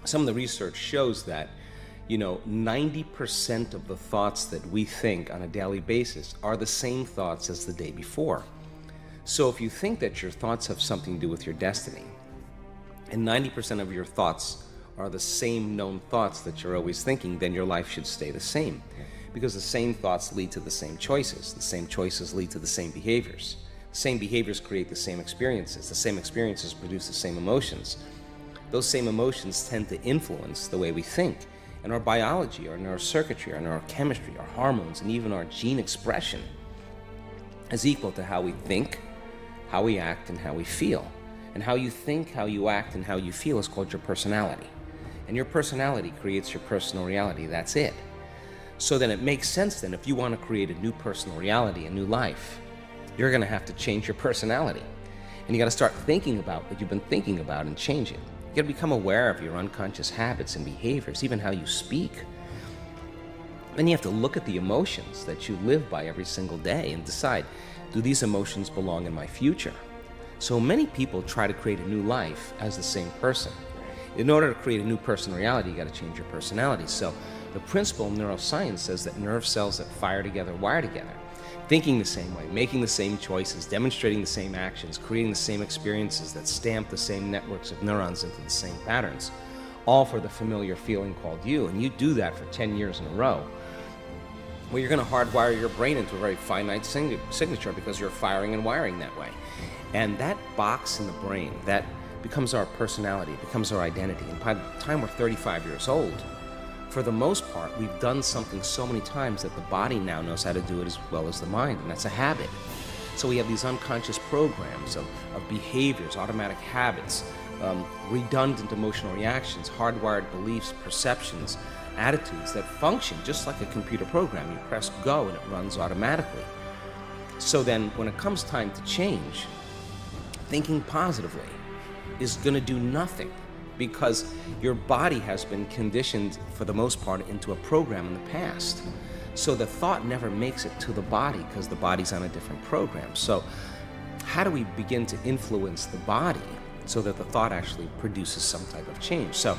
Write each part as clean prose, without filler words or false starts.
some of the research shows that 90% of the thoughts that we think on a daily basis are the same thoughts as the day before. So if you think that your thoughts have something to do with your destiny, and 90% of your thoughts are the same known thoughts that you're always thinking, then your life should stay the same. Because the same thoughts lead to the same choices. The same choices lead to the same behaviors. The same behaviors create the same experiences. The same experiences produce the same emotions. Those same emotions tend to influence the way we think. And our biology, our neurocircuitry, our neurochemistry, our hormones, and even our gene expression is equal to how we think, how we act, and how we feel. And how you think, how you act, and how you feel is called your personality. And your personality creates your personal reality. That's it. So then it makes sense then, if you want to create a new personal reality, a new life, you're going to have to change your personality. And you got to start thinking about what you've been thinking about and change it. You got to become aware of your unconscious habits and behaviors, even how you speak. Then you have to look at the emotions that you live by every single day and decide, do these emotions belong in my future? So many people try to create a new life as the same person. In order to create a new personal reality, you got to change your personality. So the principle of neuroscience says that nerve cells that fire together wire together. Thinking the same way, making the same choices, demonstrating the same actions, creating the same experiences that stamp the same networks of neurons into the same patterns, all for the familiar feeling called you. And you do that for 10 years in a row. Well, you're going to hardwire your brain into a very finite signature because you're firing and wiring that way. And that box in the brain, that becomes our personality, becomes our identity. And by the time we're 35 years old, for the most part, we've done something so many times that the body now knows how to do it as well as the mind, and that's a habit. So we have these unconscious programs of behaviors, automatic habits, redundant emotional reactions, hardwired beliefs, perceptions, attitudes that function just like a computer program. You press go and it runs automatically. So then when it comes time to change, thinking positively is going to do nothing, because your body has been conditioned for the most part into a program in the past. So the thought never makes it to the body because the body's on a different program. So how do we begin to influence the body so that the thought actually produces some type of change? So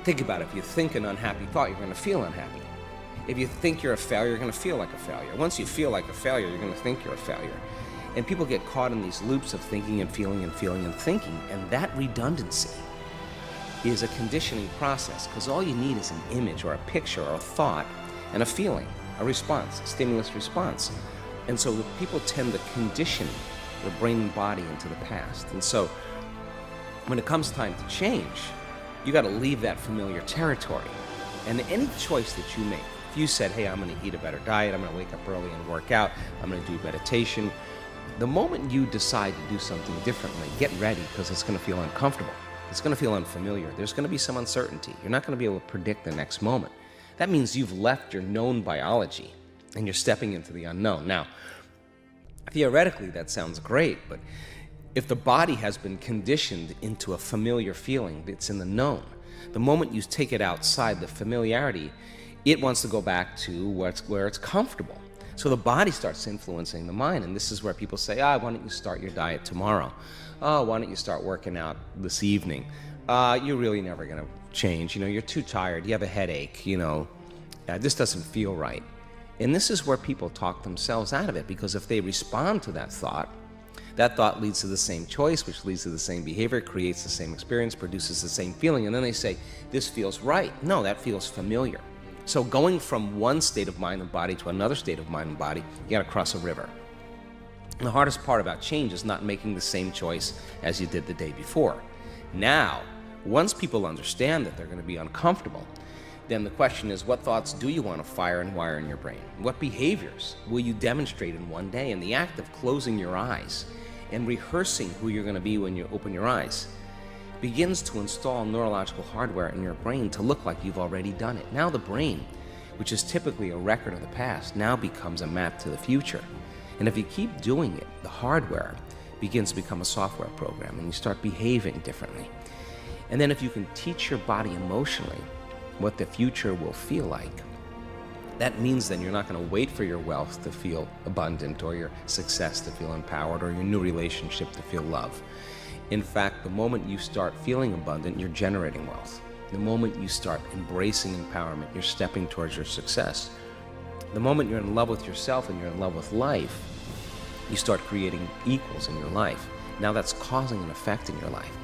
think about it. If you think an unhappy thought, you're going to feel unhappy. If you think you're a failure, you're going to feel like a failure. Once you feel like a failure, you're going to think you're a failure. And people get caught in these loops of thinking and feeling and feeling and thinking, and that redundancy is a conditioning process, because all you need is an image or a picture or a thought and a feeling, a response, a stimulus response. And so the people tend to condition their brain and body into the past. And so when it comes time to change, you got to leave that familiar territory. And any choice that you make, if you said, hey, I'm going to eat a better diet, I'm going to wake up early and work out, I'm going to do meditation, the moment you decide to do something differently, get ready, because it's going to feel uncomfortable. It's going to feel unfamiliar. There's going to be some uncertainty. You're not going to be able to predict the next moment. That means you've left your known biology and you're stepping into the unknown. Now, theoretically, that sounds great, but if the body has been conditioned into a familiar feeling that's in the known, the moment you take it outside the familiarity, it wants to go back to where it's comfortable. So the body starts influencing the mind, and this is where people say, why don't you start your diet tomorrow? Why don't you start working out this evening? You're really never going to change. You're too tired. You have a headache. This doesn't feel right. And this is where people talk themselves out of it, because if they respond to that thought leads to the same choice, which leads to the same behavior, creates the same experience, produces the same feeling, and then they say, this feels right. No, that feels familiar. So going from one state of mind and body to another state of mind and body, you got to cross a river. And the hardest part about change is not making the same choice as you did the day before. Now, once people understand that they're going to be uncomfortable, then the question is, what thoughts do you want to fire and wire in your brain? What behaviors will you demonstrate in one day? And the act of closing your eyes and rehearsing who you're going to be when you open your eyes begins to install neurological hardware in your brain to look like you've already done it. Now the brain, which is typically a record of the past, now becomes a map to the future. And if you keep doing it, the hardware begins to become a software program, and you start behaving differently. And then if you can teach your body emotionally what the future will feel like, that means then you're not going to wait for your wealth to feel abundant, or your success to feel empowered, or your new relationship to feel love. In fact, the moment you start feeling abundant, you're generating wealth. The moment you start embracing empowerment, you're stepping towards your success. The moment you're in love with yourself and you're in love with life, you start creating equals in your life. Now that's causing an effect in your life.